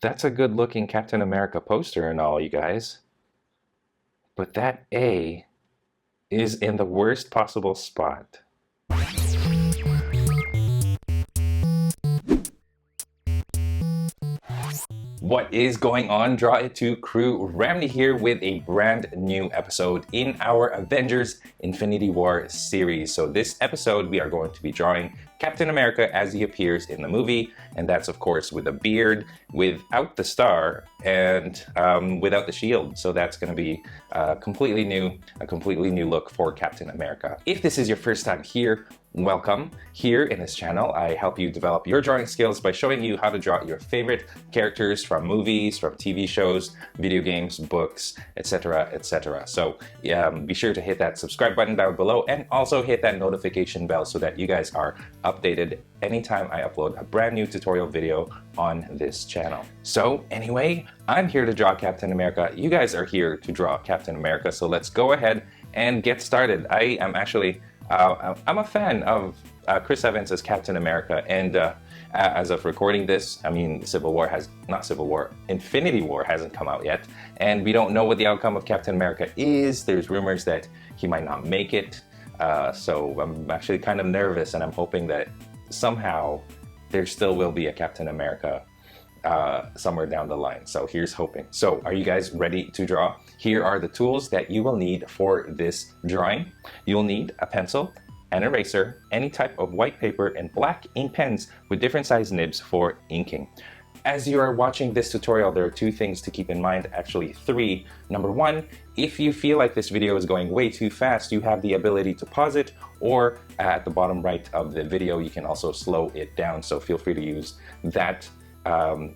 That's a good looking Captain America poster and all, you guys. But that A is in the worst possible spot. What is going on, Draw It To crew? Ramny here with a brand new episode in our Avengers Infinity War series. So this episode we are going to be drawing Captain America as he appears in the movie, and that's of course with a beard, without the star, and without the shield. So that's going to be a completely new look for Captain America. If this is your first time here, welcome. Here in this channel, I help you develop your drawing skills by showing you how to draw your favorite characters from movies, from TV shows, video games, books, etc., etc. So be sure to hit that subscribe button down below and also hit that notification bell so that you guys are updated anytime I upload a brand new tutorial video on this channel. So anyway, I'm here to draw Captain America. You guys are here to draw Captain America. So let's go ahead and get started. I am actually I'm a fan of Chris Evans as Captain America, and as of recording this, I mean, Infinity War hasn't come out yet, and we don't know what the outcome of Captain America is. There's rumors that he might not make it, so I'm actually kind of nervous, and I'm hoping that somehow there still will be a Captain America somewhere down the line. So here's hoping. So are you guys ready to draw? Here are the tools that you will need for this drawing. You'll need a pencil, an eraser, any type of white paper, and black ink pens with different size nibs for inking. As you are watching this tutorial, there are two things to keep in mind, actually three. Number one, if you feel like this video is going way too fast, you have the ability to pause it, or at the bottom right of the video, you can also slow it down. So feel free to use that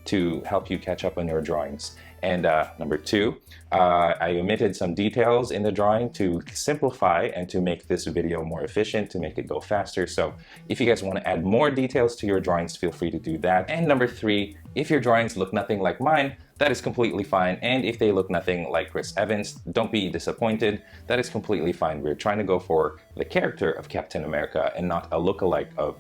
to help you catch up on your drawings. And number two, I omitted some details in the drawing to simplify and to make this video more efficient, to make it go faster. So if you guys want to add more details to your drawings, feel free to do that. And number three, if your drawings look nothing like mine, that is completely fine. And if they look nothing like Chris Evans, don't be disappointed. That is completely fine. We're trying to go for the character of Captain America and not a lookalike of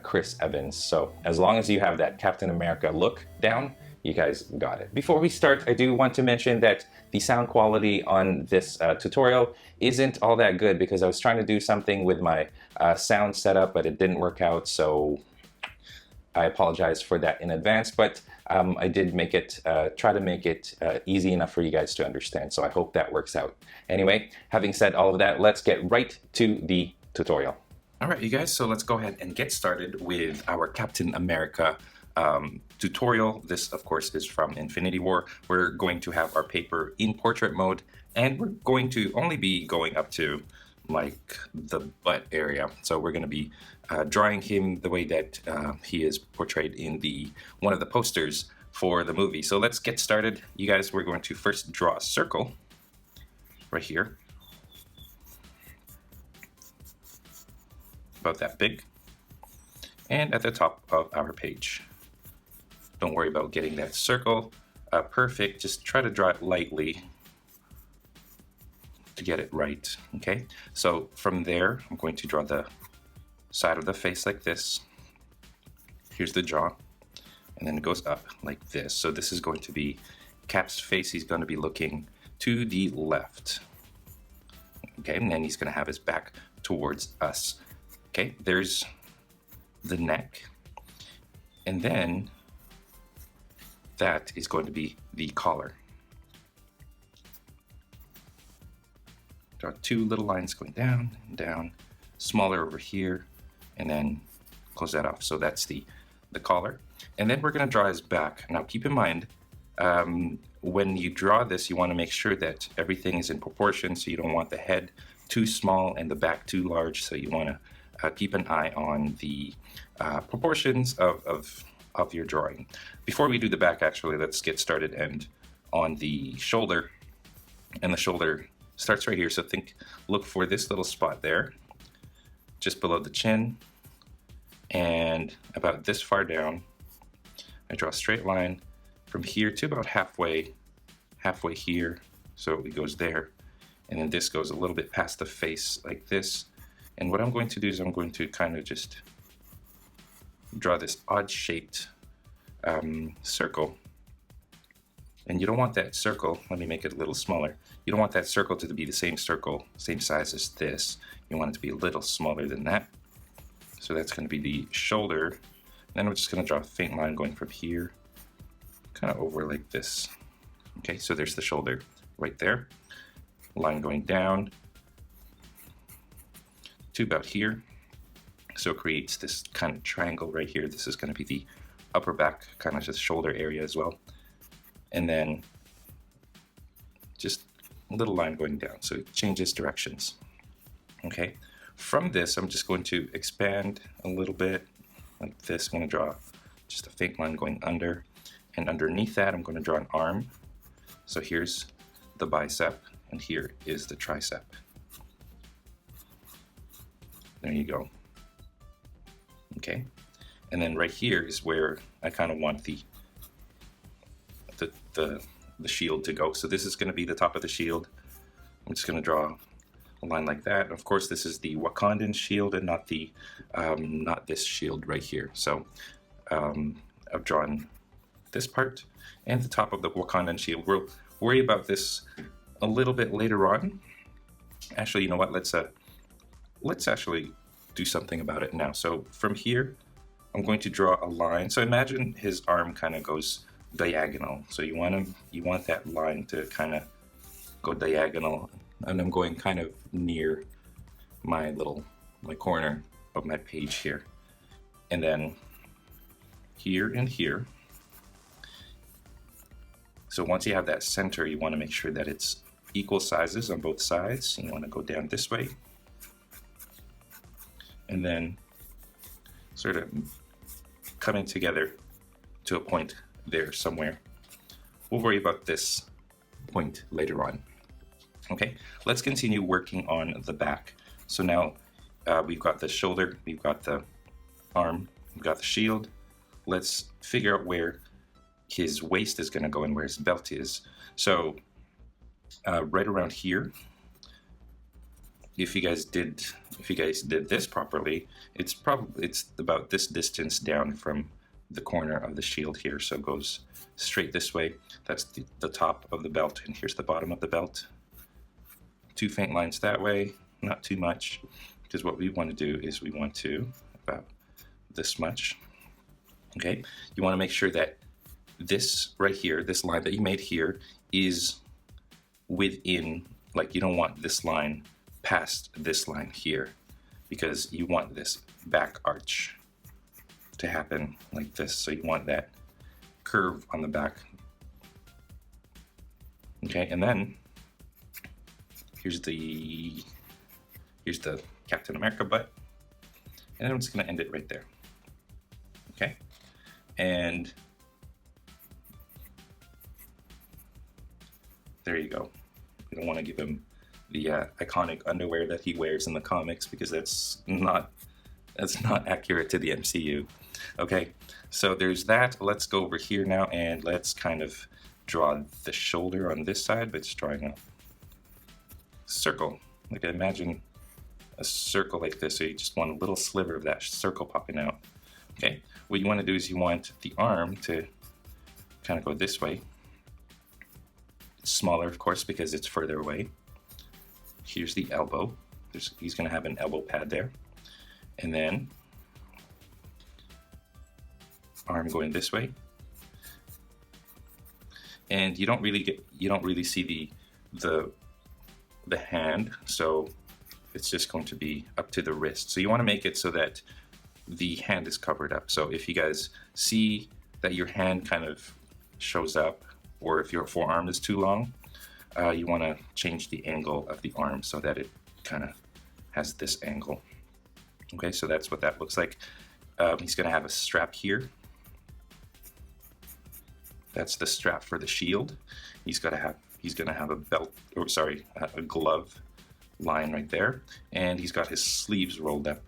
Chris Evans. So as long as you have that Captain America look down, you guys got it. Before we start, I do want to mention that the sound quality on this tutorial isn't all that good because I was trying to do something with my sound setup, but it didn't work out. So I apologize for that in advance, but I did make it, try to make it easy enough for you guys to understand. So I hope that works out. Anyway, having said all of that, let's get right to the tutorial. All right, you guys, so let's go ahead and get started with our Captain America tutorial. This, of course, is from Infinity War. We're going to have our paper in portrait mode, and we're going to only be going up to like the butt area. So we're going to be drawing him the way that he is portrayed in one of the posters for the movie. So let's get started. You guys, we're going to first draw a circle right here, about that big, and at the top of our page. Don't worry about getting that circle perfect, just try to draw it lightly to get it right, okay? So from there, I'm going to draw the side of the face like this. Here's the jaw, and then it goes up like this. So this is going to be Cap's face. He's going to be looking to the left, okay? And then he's going to have his back towards us. Okay, there's the neck, and then that is going to be the collar. Draw two little lines going down and down, smaller over here, and then close that off. So that's the collar. And then we're going to draw his back. Now keep in mind, when you draw this, you want to make sure that everything is in proportion, so you don't want the head too small and the back too large, so you want to keep an eye on the proportions of your drawing. Before we do the back, actually, let's get started and on the shoulder. And the shoulder starts right here. So look for this little spot there, just below the chin, and about this far down. I draw a straight line from here to about halfway here. So it goes there, and then this goes a little bit past the face like this. And what I'm going to do is I'm going to kind of just draw this odd shaped circle And you don't want that circle, let me make it a little smaller. You don't want that circle to be the same circle, same size as this. You want it to be a little smaller than that. So that's going to be the shoulder. Then we're just going to draw a faint line going from here, kind of over like this. Okay, so there's the shoulder right there. Line going down to about here. So it creates this kind of triangle right here. This is going to be the upper back, kind of just shoulder area as well. And then just a little line going down. So it changes directions. Okay, from this, I'm just going to expand a little bit like this. I'm going to draw just a faint line going under. And underneath that, I'm going to draw an arm. So here's the bicep, and here is the tricep. There you go. Okay, and then right here is where I kind of want the shield to go. So this is going to be the top of the shield. I'm just going to draw a line like that. Of course, this is the Wakandan shield and not the not this shield right here. So I've drawn this part and the top of the Wakandan shield. We'll worry about this a little bit later on. Actually, you know what? Let's actually do something about it now. So from here, I'm going to draw a line. So imagine his arm kind of goes diagonal. So you want that line to kind of go diagonal, and I'm going kind of near my corner of my page here, and then here and here. So once you have that center, you want to make sure that it's equal sizes on both sides. You want to go down this way, and then sort of coming together to a point there somewhere. We'll worry about this point later on. Okay, let's continue working on the back. So now we've got the shoulder, we've got the arm, we've got the shield. Let's figure out where his waist is going to go and where his belt is. So right around here, if you guys did this properly, it's about this distance down from the corner of the shield here. So it goes straight this way. That's the top of the belt, and here's the bottom of the belt. Two faint lines that way, not too much, because what we want to do is we want to about this much. Okay, you want to make sure that this right here, this line that you made here, is within, like, you don't want this line past this line here, because you want this back arch to happen like this. So you want that curve on the back. Okay, and then here's the Captain America butt, and I'm just going to end it right there. Okay, and there you go. We don't want to give him the iconic underwear that he wears in the comics, because that's not accurate to the MCU. Okay, so there's that. Let's go over here now and let's kind of draw the shoulder on this side by just drawing a circle. Like, imagine a circle like this, so you just want a little sliver of that circle popping out. Okay, what you want to do is you want the arm to kind of go this way. It's smaller, of course, because it's further away. Here's the elbow. He's going to have an elbow pad there. And then arm going this way. And you don't really see the hand, so it's just going to be up to the wrist. So you want to make it so that the hand is covered up. So if you guys see that your hand kind of shows up, or if your forearm is too long, you want to change the angle of the arm so that it kind of has this angle. Okay, so that's what that looks like. He's going to have a strap here. That's the strap for the shield. He's going to have a belt, or sorry, a glove line right there, and he's got his sleeves rolled up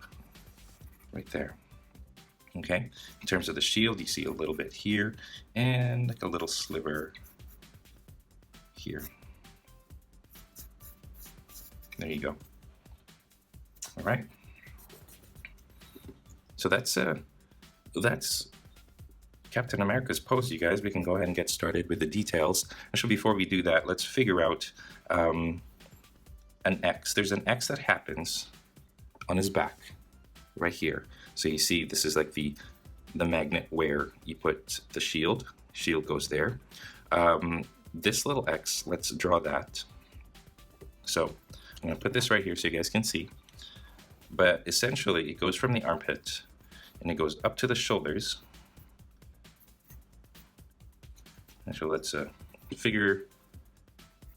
right there. Okay, in terms of the shield, you see a little bit here and like a little sliver here. There you go. All right. Captain America's pose, you guys. We can go ahead and get started with the details. Actually, before we do that, let's figure out an X. There's an X that happens on his back, right here. So you see, this is like the magnet where you put the shield. Shield goes there. This little X, let's draw that. So I'm gonna put this right here so you guys can see. But essentially, it goes from the armpit and it goes up to the shoulders. Actually, let's figure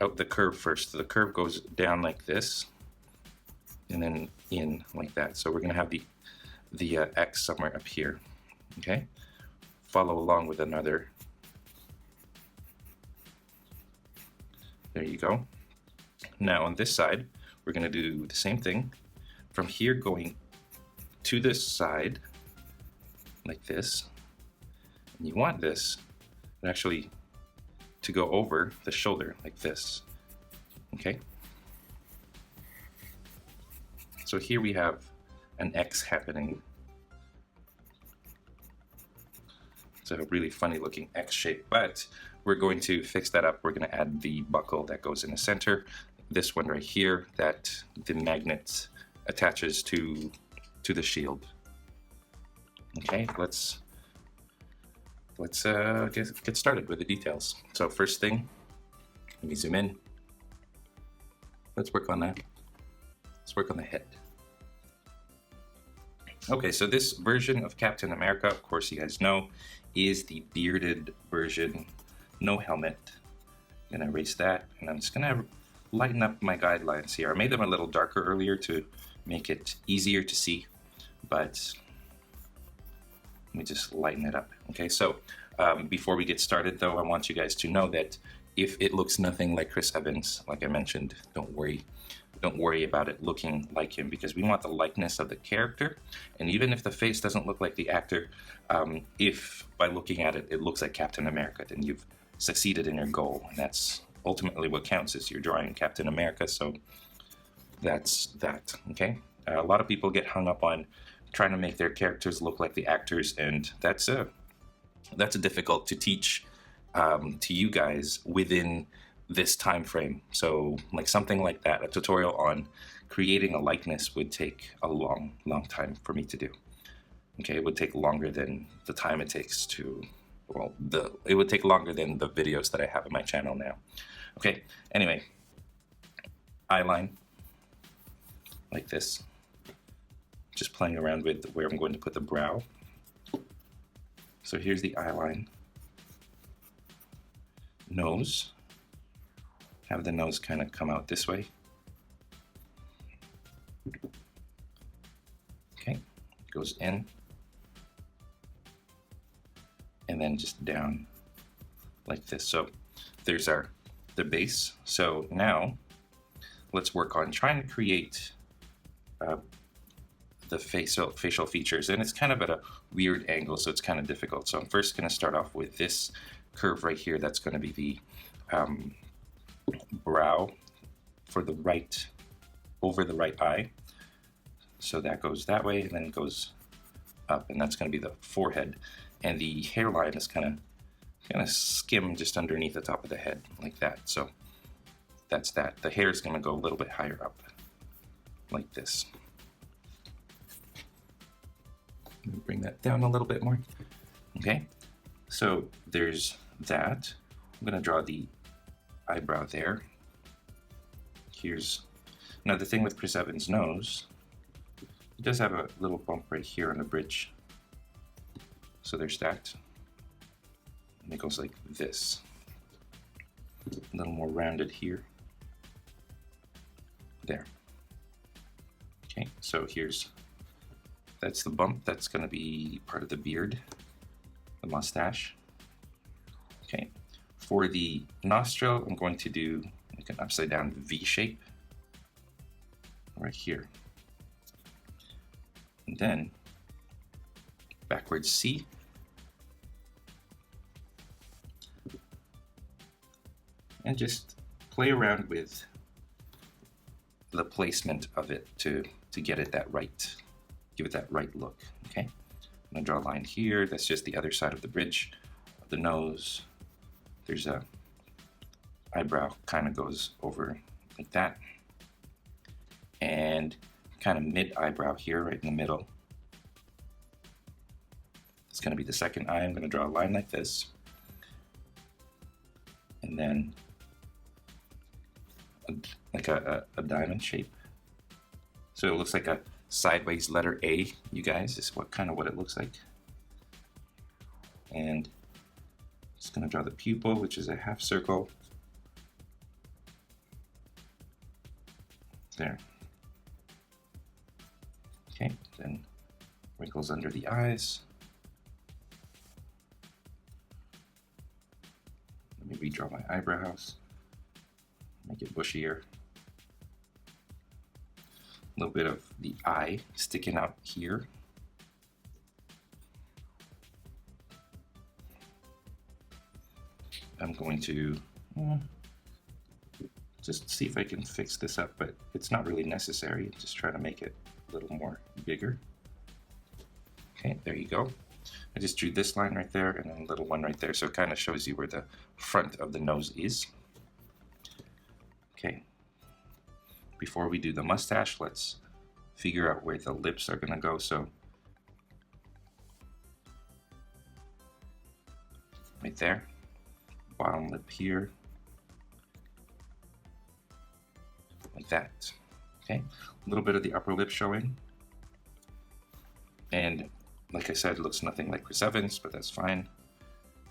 out the curve first. So the curve goes down like this, and then in like that. So we're gonna have the X somewhere up here. Okay, follow along with another. There you go. Now on this side, we're gonna do the same thing. From here going to this side, like this. And you want this actually to go over the shoulder like this. Okay. So here we have an X happening. It's a really funny looking X shape, but we're going to fix that up. We're going to add the buckle that goes in the center. This one right here that the magnet attaches to the shield. Okay, let's get started with the details. So first thing, let me zoom in. Let's work on that. Let's work on the head. Okay, so this version of Captain America, of course you guys know, is the bearded version, no helmet. I'm gonna erase that, and I'm just gonna lighten up my guidelines here. I made them a little darker earlier to make it easier to see, but let me just lighten it up. Okay, so before we get started though, I want you guys to know that if it looks nothing like Chris Evans, like I mentioned, don't worry. Don't worry about it looking like him, because we want the likeness of the character. And even if the face doesn't look like the actor, if by looking at it, it looks like Captain America, then you've succeeded in your goal. And that's ultimately what counts, is you're drawing Captain America. So that's that, okay? A lot of people get hung up on trying to make their characters look like the actors, and that's difficult to teach to you guys within this time frame. So like something like that, a tutorial on creating a likeness would take a long time for me to do. Okay, it would take longer than the time it takes to, well, it would take longer than the videos that I have on my channel now. Okay, anyway, eye line like this. Just playing around with where I'm going to put the brow. So here's the eye line. Nose. Have the nose kind of come out this way. Okay, goes in. And then just down like this. So there's the base. So now let's work on trying to create the facial features. And it's kind of at a weird angle, so it's kind of difficult. So I'm first going to start off with this curve right here. That's going to be the brow for the right, over the right eye. So that goes that way, and then it goes up, and that's going to be the forehead. And the hairline is kind of skim just underneath the top of the head, like that. So that's that. The hair is going to go a little bit higher up, like this. Let me bring that down a little bit more. Okay, so there's that. I'm going to draw the eyebrow there. Here's now the thing with Chris Evans' nose. He does have a little bump right here on the bridge. So there's that. And it goes like this. A little more rounded here. There. Okay, so that's the bump. That's going to be part of the beard, the mustache. Okay, for the nostril, I'm going to do like an upside down V shape right here. And then backwards C. And just play around with the placement of it to get it that right, give it that right look, okay? I'm gonna draw a line here. That's just the other side of the bridge of the nose. There's a eyebrow kind of goes over like that. And kind of mid eyebrow here, right in the middle. It's gonna be the second eye. I'm gonna draw a line like this. And then like a diamond shape. So it looks like a sideways letter A, you guys, is what it looks like. And just gonna draw the pupil, which is a half circle. There. Okay, then wrinkles under the eyes. Let me redraw my eyebrows. Make it bushier. A little bit of the eye sticking out here. I'm going to just see if I can fix this up, but it's not really necessary. Just try to make it a little more bigger. Okay, there you go. I just drew this line right there and then a little one right there, so it kind of shows you where the front of the nose is. Okay, before we do the mustache, let's figure out where the lips are gonna go. So right there, bottom lip here, like that. Okay, a little bit of the upper lip showing. And like I said, it looks nothing like Chris Evans, but that's fine.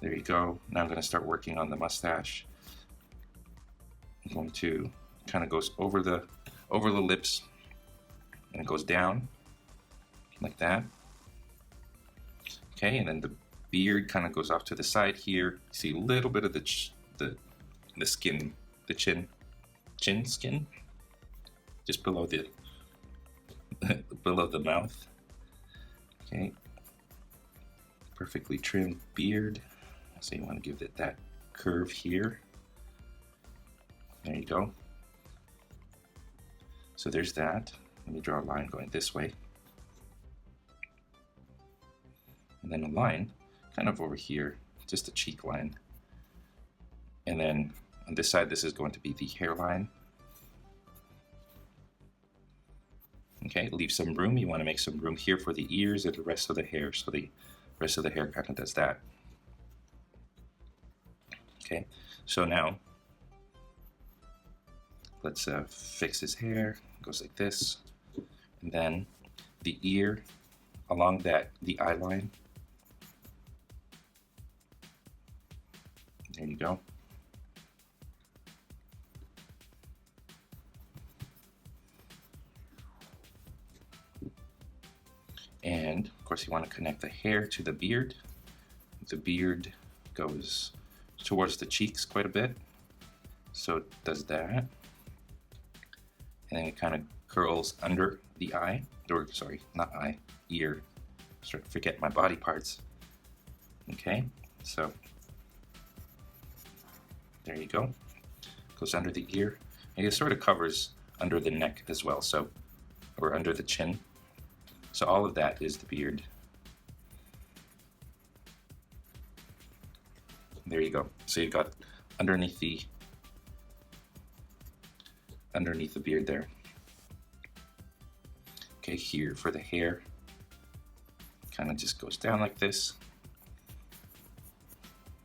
There you go. Now I'm gonna start working on the mustache. I'm going to kind of goes over the lips and it goes down like that. Okay, and then the beard kind of goes off to the side here. You see a little bit of the skin, the chin skin, just below the below the mouth. Okay, perfectly trimmed beard. So you want to give it that curve here. There you go. So there's that. Let me draw a line going this way. And then a line kind of over here, just a cheek line. And then on this side, this is going to be the hairline. Okay, leave some room. You want to make some room here for the ears and the rest of the hair. So the rest of the hair kind of does that. Okay, so now let's fix his hair. It goes like this. And then the ear along the eye line. There you go. And of course you want to connect the hair to the beard. The beard goes towards the cheeks quite a bit. So it does that. And then it kind of curls under the eye, or sorry, not eye, ear. Start to forget my body parts. Okay, so there you go. Goes under the ear. And it sort of covers under the neck as well, so, or under the chin. So all of that is the beard. There you go. So you've got underneath the beard there. Okay, here for the hair, kind of just goes down like this.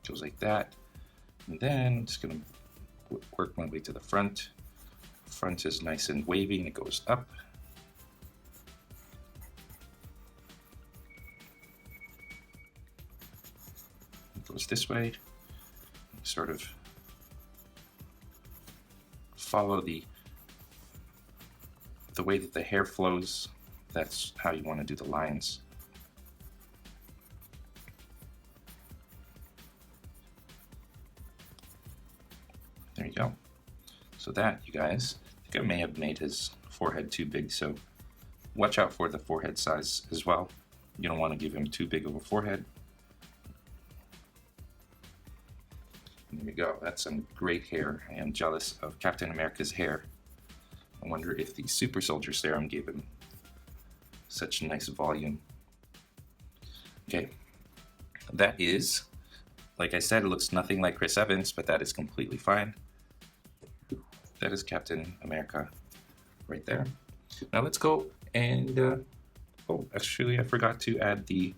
Goes like that. And then I'm just gonna work my way to the front. Front is nice and wavy and it goes up. It goes this way. Sort of follow the way that the hair flows. That's how you want to do the lines. There you go. So that, you guys, I think I may have made his forehead too big, so watch out for the forehead size as well. You don't want to give him too big of a forehead. There we go. That's some great hair. I am jealous of Captain America's hair. I wonder if the super soldier serum gave him such nice volume. Okay, that is, like I said, it looks nothing like Chris Evans, but that is completely fine. That is Captain America right there. Now let's go and, oh, actually I forgot to add the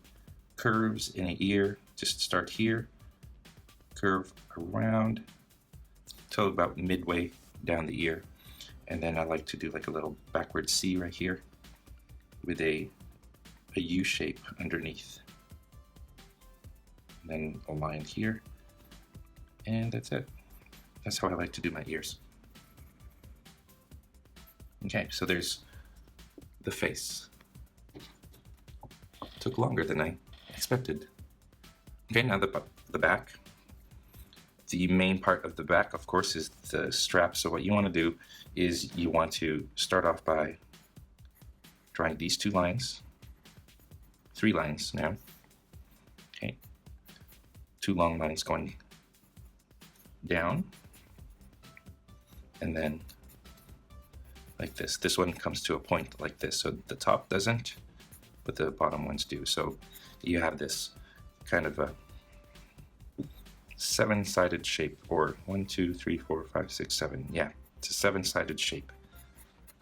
curves in the ear. Just start here, curve around till about midway down the ear. And then I like to do like a little backward C right here with a U shape underneath. And then a line here. And that's it. That's how I like to do my ears. Okay, so there's the face. Took longer than I expected. Okay, now the back. The main part of the back, of course, is the strap. So what you want to do is you want to start off by drawing these 2 lines, 3 lines now. Okay, 2 long lines going down, and then like this. This one comes to a point like this. So the top doesn't, but the bottom ones do. So you have this kind of a 7-sided shape, or 1, 2, 3, 4, 5, 6, 7. Yeah, it's a 7-sided shape.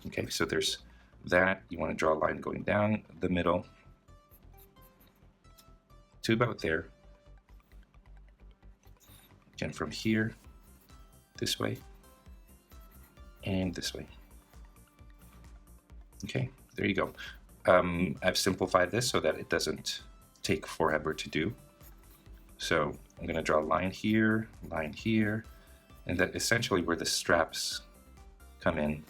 Okay, so there's that. You want to draw a line going down the middle to about there. Again, from here, this way, and this way. Okay, there you go. I've simplified this so that it doesn't take forever to do. So I'm going to draw a line here, and that's essentially where the straps come in.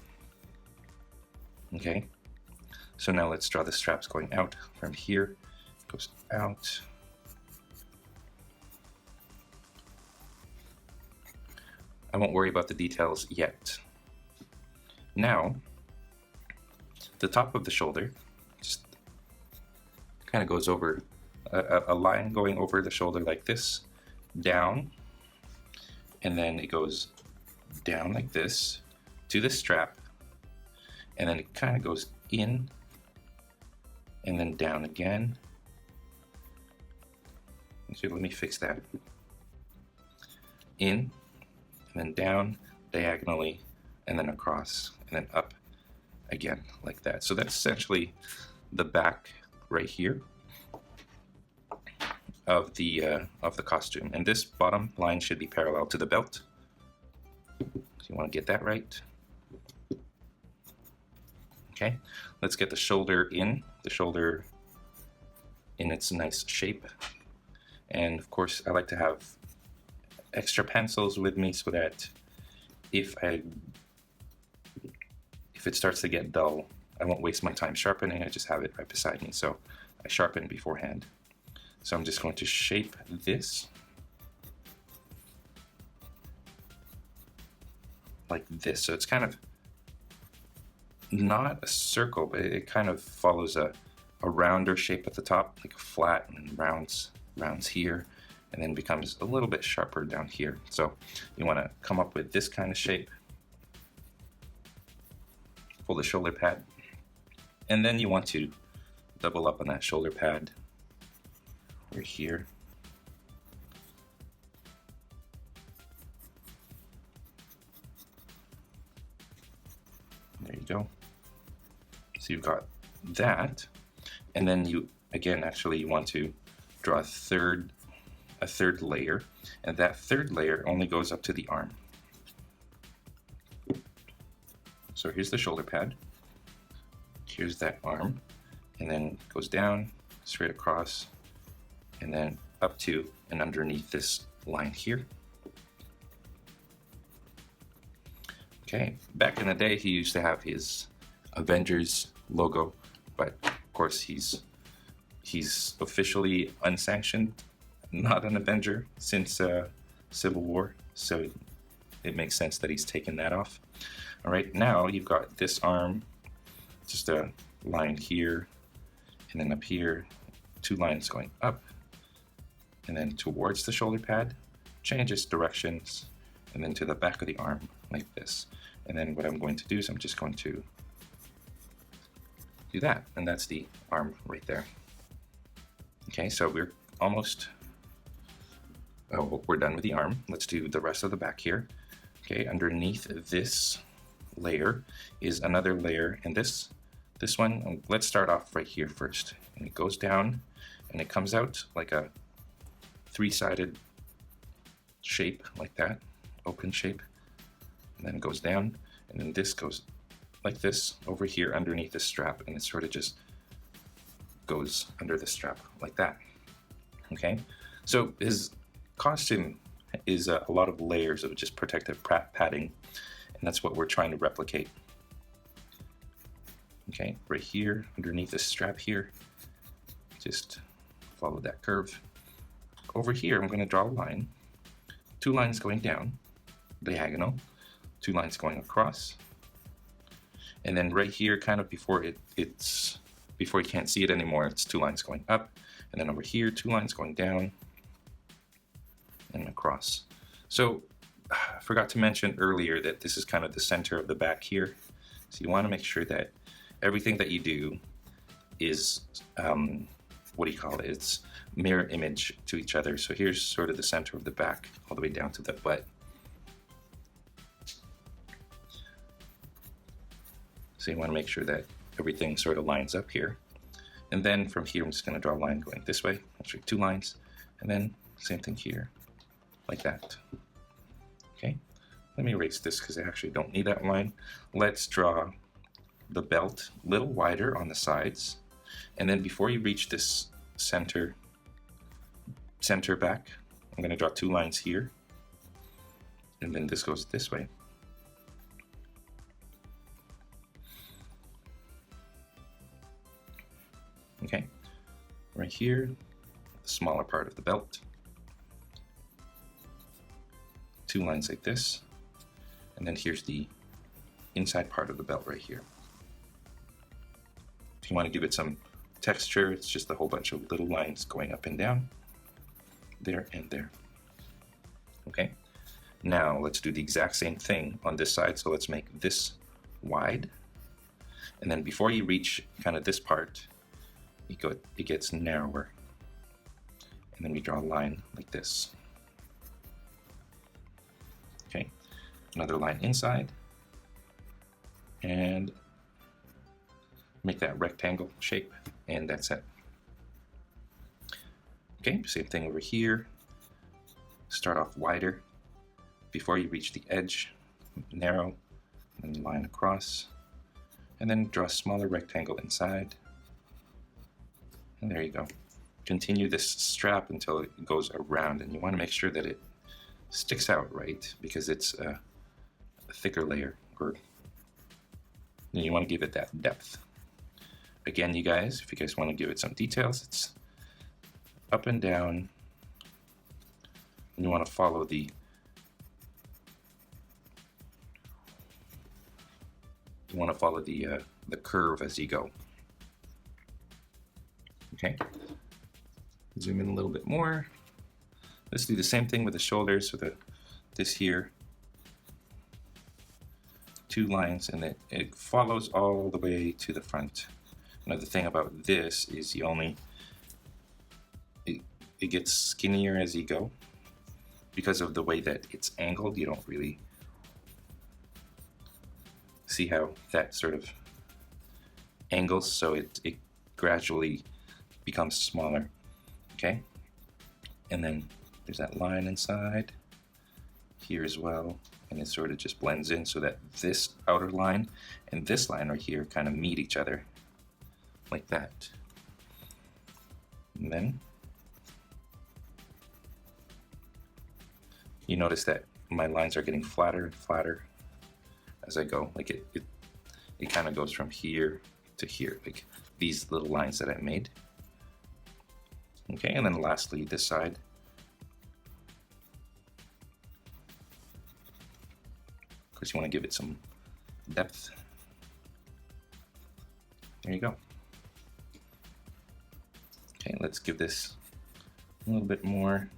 Okay, so now let's draw the straps going out from here. It goes out. I won't worry about the details yet. Now, the top of the shoulder just kind of goes over a line going over the shoulder like this, down, and then it goes down like this to the strap, and then it kind of goes in and then down again. So let me fix that. In and then down diagonally, and then across, and then up again like that. So that's essentially the back right here of the costume, and this bottom line should be parallel to the belt. So you want to get that right. Okay, let's get the shoulder in its nice shape. And of course, I like to have extra pencils with me so that if it starts to get dull, I won't waste my time sharpening. I just have it right beside me, so I sharpen beforehand. So I'm just going to shape this like this. So it's kind of not a circle, but it kind of follows a rounder shape at the top, like flat, and rounds here, and then becomes a little bit sharper down here. So you want to come up with this kind of shape. Pull the shoulder pad, and then you want to double up on that shoulder pad right here. There you go. So you've got that, and then you again actually you want to draw a third layer, and that third layer only goes up to the arm. So here's the shoulder pad, here's that arm, and then goes down, straight across, and then up to and underneath this line here. Okay, back in the day he used to have his Avengers logo, but of course he's officially unsanctioned, not an Avenger since Civil War, so it makes sense that he's taken that off. All right, now you've got this arm, just a line here, and then up here, 2 lines going up, and then towards the shoulder pad, changes directions, and then to the back of the arm, like this. And then what I'm going to do is I'm just going to do that, and that's the arm right there. Okay, so we're almost, we're done with the arm. Let's do the rest of the back here. Okay, underneath this layer is another layer, and this one, let's start off right here first. And it goes down, and it comes out like a three-sided shape, like that, open shape, and then it goes down, and then this goes like this over here underneath the strap, and it sort of just goes under the strap like that. Okay, so his costume is a lot of layers of just protective padding, and that's what we're trying to replicate. Okay, right here underneath the strap here, just follow that curve. Over here I'm going to draw a line, 2 lines going down, diagonal, 2 lines going across, and then right here, kind of before before you can't see it anymore, it's 2 lines going up, and then over here 2 lines going down and across. So I forgot to mention earlier that this is kind of the center of the back here, so you want to make sure that everything that you do is what do you call it? It's mirror image to each other. So here's sort of the center of the back all the way down to the butt. So you want to make sure that everything sort of lines up here. And then from here, I'm just going to draw a line going this way, actually 2 lines, and then same thing here, like that. Okay, let me erase this because I actually don't need that line. Let's draw the belt a little wider on the sides, and then before you reach this center back, I'm going to draw 2 lines here, and then this goes this way. Okay, right here, the smaller part of the belt, 2 lines like this, and then here's the inside part of the belt right here. If you want to give it some texture, it's just a whole bunch of little lines going up and down, there and there. Okay, now let's do the exact same thing on this side. So let's make this wide, and then before you reach kind of this part, it gets narrower, and then we draw a line like this. Okay, another line inside, and make that rectangle shape, and that's it. Okay, same thing over here. Start off wider before you reach the edge, narrow, and then line across, and then draw a smaller rectangle inside. And there you go. Continue this strap until it goes around, and you want to make sure that it sticks out right, because it's a thicker layer, or you want to give it that depth. Again, you guys, if you guys want to give it some details, it's up and down, and you want to follow the curve as you go. Okay, zoom in a little bit more. Let's do the same thing with the shoulders. So this here, 2 lines, and it follows all the way to the front. Another thing about this is it gets skinnier as you go. Because of the way that it's angled, you don't really see how that sort of angles, so it gradually becomes smaller. Okay, and then there's that line inside here as well, and it sort of just blends in so that this outer line and this line right here kind of meet each other like that. And then you notice that my lines are getting flatter and flatter as I go. Like it kind of goes from here to here, like these little lines that I made. Okay, and then lastly, this side. Of course, you want to give it some depth. There you go. Okay, let's give this a little bit more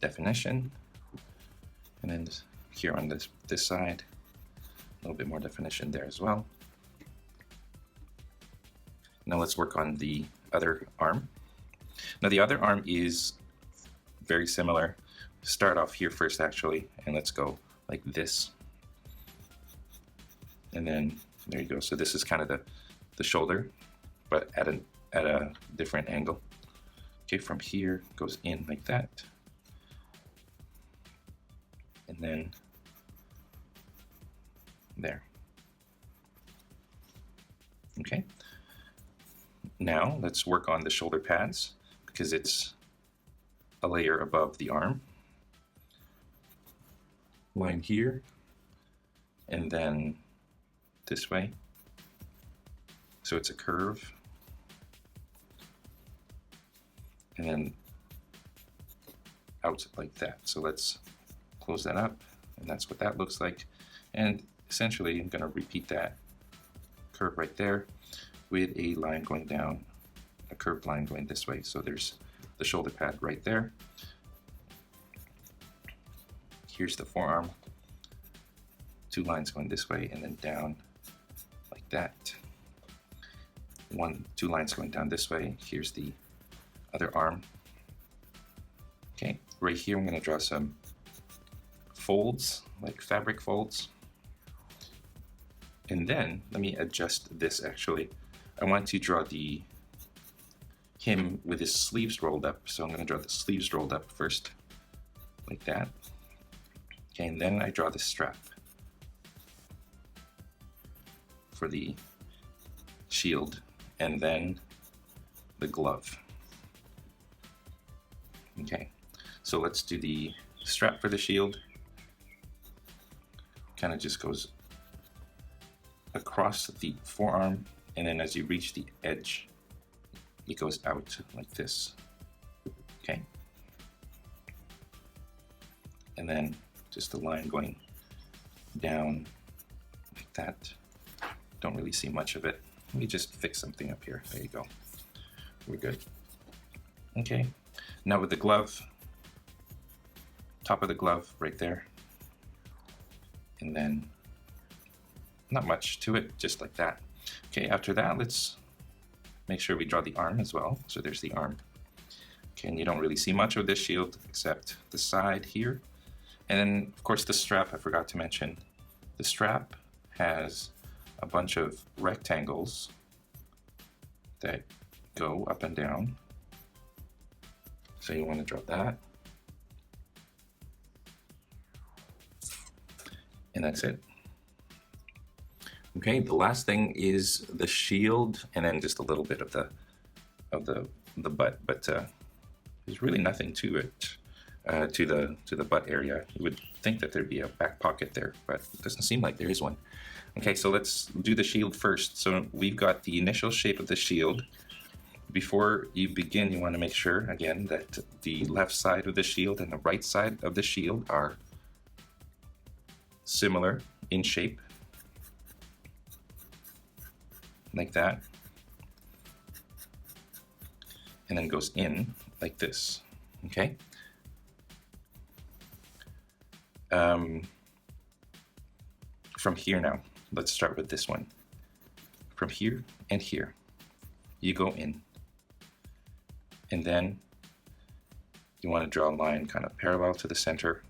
definition. And then here on this side, a little bit more definition there as well. Now let's work on the other arm. Now the other arm is very similar. Start off here first actually, and let's go like this. And then there you go. So this is kind of the shoulder, but at a different angle. Okay, from here goes in like that. And then there. Okay. Now let's work on the shoulder pads because it's a layer above the arm. Line here, and then this way. So it's a curve. And then out like that. So let's close that up, and that's what that looks like. And essentially, I'm going to repeat that curve right there with a line going down, a curved line going this way. So there's the shoulder pad right there. Here's the forearm, two lines going this way and then down like that. Two lines going down this way. Here's the other arm. Okay, right here I'm going to draw some folds, like fabric folds. And then let me adjust this actually. I want to draw him with his sleeves rolled up. So I'm going to draw the sleeves rolled up first, like that. Okay, and then I draw the strap for the shield, and then the glove. Okay, so let's do the strap for the shield. Kind of just goes across the forearm, and then as you reach the edge, it goes out like this. Okay, and then just a line going down like that. Don't really see much of it. Let me just fix something up here. There you go. We're good. Okay, now with the glove, top of the glove right there. And then not much to it, just like that. Okay, after that, let's make sure we draw the arm as well. So there's the arm. Okay, and you don't really see much of this shield except the side here. And then, of course, the strap, I forgot to mention. The strap has a bunch of rectangles that go up and down. So you want to draw that. And that's it. Okay, the last thing is the shield, and then just a little bit of the butt, but there's really nothing to it. To the butt area. You would think that there'd be a back pocket there, but it doesn't seem like there is one. Okay, so let's do the shield first. So we've got the initial shape of the shield. Before you begin, you want to make sure, again, that the left side of the shield and the right side of the shield are similar in shape. Like that. And then goes in like this. Okay? From here now, let's start with this one. From here and here, you go in. And then you want to draw a line kind of parallel to the center.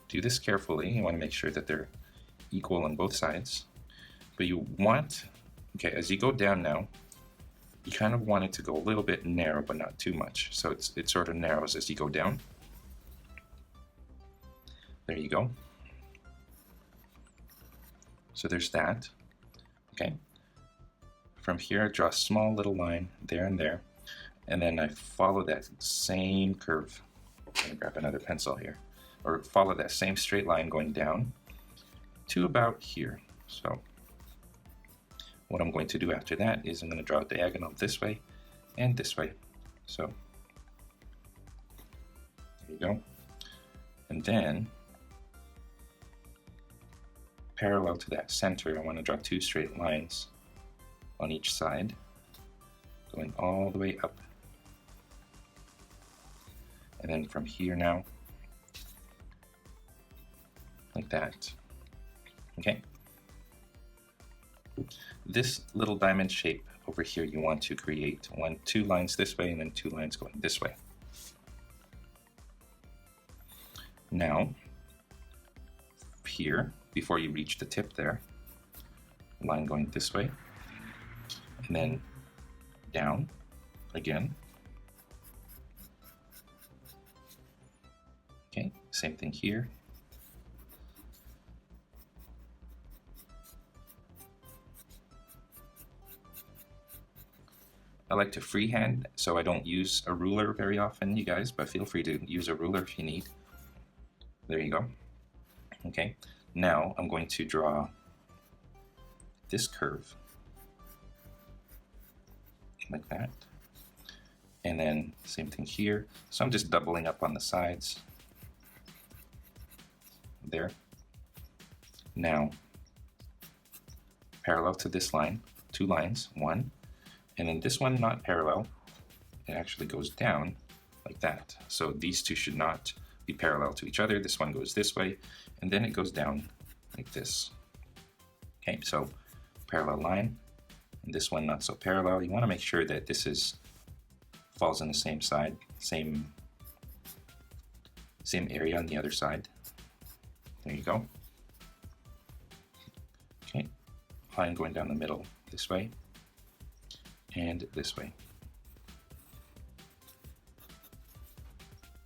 Do this carefully. You want to make sure that they're equal on both sides. But you want, okay, as you go down now, you kind of want it to go a little bit narrow, but not too much. So it sort of narrows as you go down. There you go. So there's that. Okay. From here, I draw a small little line there and there. And then I follow that same curve. I'm gonna grab another pencil here. Or follow that same straight line going down to about here. So what I'm going to do after that is I'm going to draw a diagonal this way and this way. So there you go. And then parallel to that center, I want to draw two straight lines on each side, going all the way up. And then from here now, like that. Okay. This little diamond shape over here you want to create two lines this way and then 2 lines going this way. Now, here, before you reach the tip there, line going this way, and then down again. Okay, same thing here. I like to freehand, so I don't use a ruler very often, you guys, but feel free to use a ruler if you need. There you go. Okay, now I'm going to draw this curve like that, and then same thing here. So I'm just doubling up on the sides there. Now, parallel to this line, 2 lines, 1, and then this one not parallel, it actually goes down like that. So these two should not be parallel to each other. This one goes this way, and then it goes down like this. Okay, so parallel line, and this one not so parallel. You want to make sure that this falls on the same side, same area on the other side. There you go. Okay, line going down the middle this way and this way.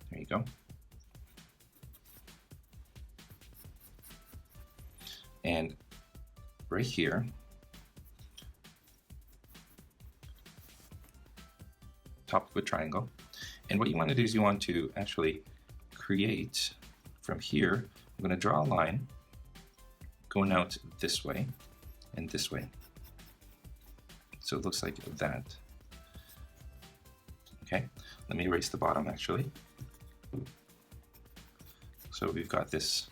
There you go. And right here, top of a triangle. And what you want to do is you want to actually create from here. I'm going to draw a line going out this way and this way. So it looks like that. Okay, let me erase the bottom actually. So we've got this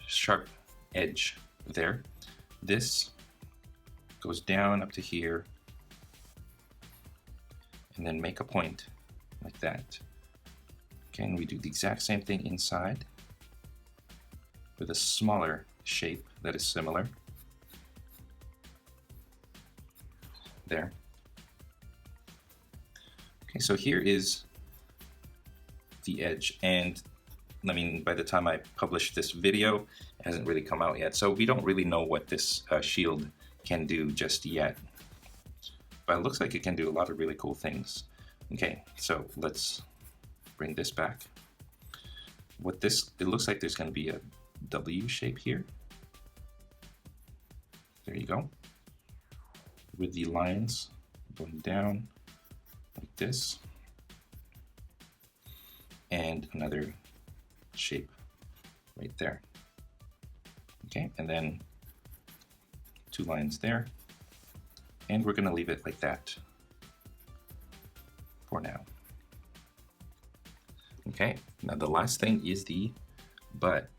sharp edge there. This goes down up to here, and then make a point like that. Okay, and we do the exact same thing inside with a smaller shape that is similar. There. Okay, so here is the edge, and I mean, by the time I publish this video, it hasn't really come out yet, so we don't really know what this shield can do just yet. But it looks like it can do a lot of really cool things. Okay, so let's bring this back. It looks like there's going to be a W shape here. There you go. With the lines going down like this. And another shape right there. Okay, and then 2 lines there. And we're going to leave it like that for now. Okay, now the last thing is the butt.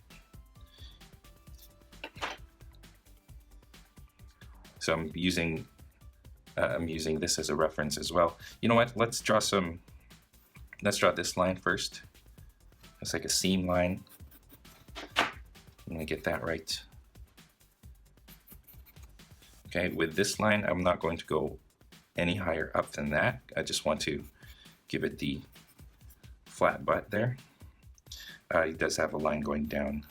So I'm using this as a reference as well. You know what? Let's draw this line first. It's like a seam line. I'm gonna get that right. Okay, with this line, I'm not going to go any higher up than that. I just want to give it the flat butt there. He does have a line going down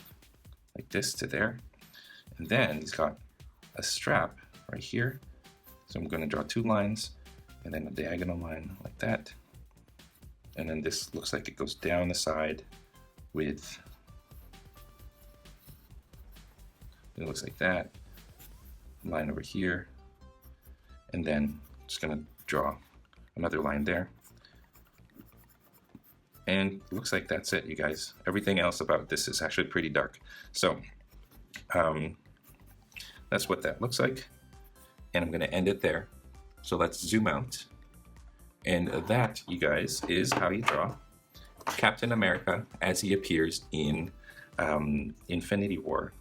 like this to there. And then he's got a strap right here. So I'm going to draw 2 lines and then a diagonal line like that. And then this looks like it goes down the side with, it looks like that. Line over here. And then just going to draw another line there. And it looks like that's it, you guys. Everything else about this is actually pretty dark. So that's what that looks like. And I'm going to end it there. So let's zoom out. And that, you guys, is how you draw Captain America as he appears in Infinity War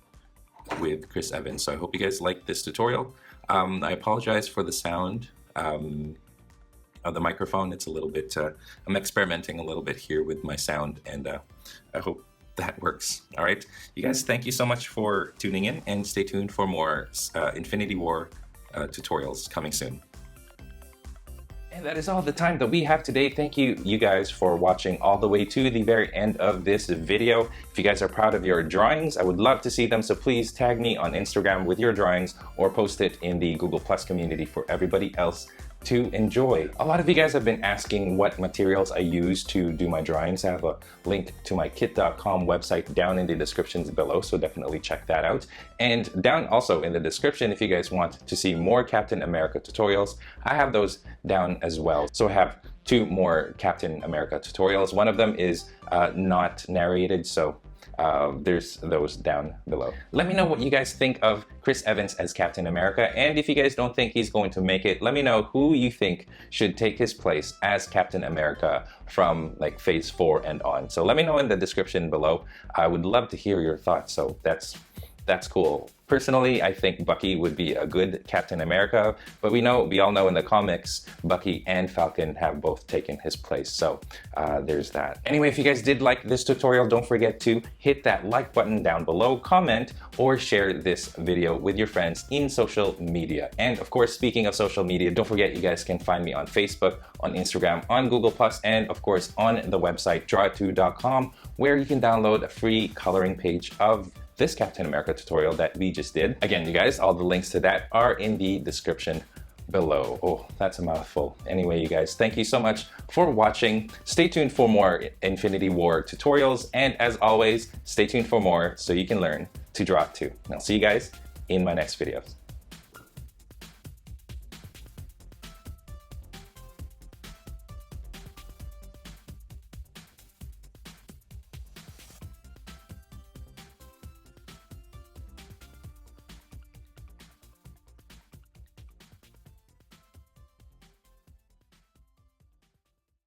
with Chris Evans. So I hope you guys liked this tutorial. I apologize for the sound of the microphone. It's a little bit, I'm experimenting a little bit here with my sound, and I hope that works. All right, you guys, thank you so much for tuning in, and stay tuned for more Infinity War tutorials coming soon. And that is all the time that we have today. Thank you guys for watching all the way to the very end of this video. If you guys are proud of your drawings, I would love to see them, so please tag me on Instagram with your drawings or post it in the Google Plus community for everybody else to enjoy. A lot of you guys have been asking what materials I use to do my drawings. I have a link to my kit.com website down in the descriptions below, so definitely check that out. And down also in the description, if you guys want to see more Captain America tutorials, I have those down as well. So I have 2 more Captain America tutorials. One of them is not narrated, so there's those down below. Let me know what you guys think of Chris Evans as Captain America, and if you guys don't think he's going to make it, let me know who you think should take his place as Captain America from like phase 4 and on. So let me know in the description below. I would love to hear your thoughts, so that's cool. Personally, I think Bucky would be a good Captain America, but we all know in the comics, Bucky and Falcon have both taken his place, so there's that. Anyway, if you guys did like this tutorial, don't forget to hit that like button down below, comment, or share this video with your friends in social media. And of course, speaking of social media, don't forget you guys can find me on Facebook, on Instagram, on Google+, and of course on the website draw2.com, where you can download a free coloring page of this Captain America tutorial that we just did. Again, you guys, all the links to that are in the description below. Oh, that's a mouthful. Anyway, you guys, thank you so much for watching. Stay tuned for more Infinity War tutorials, and as always, stay tuned for more so you can learn to draw too. And I'll see you guys in my next videos.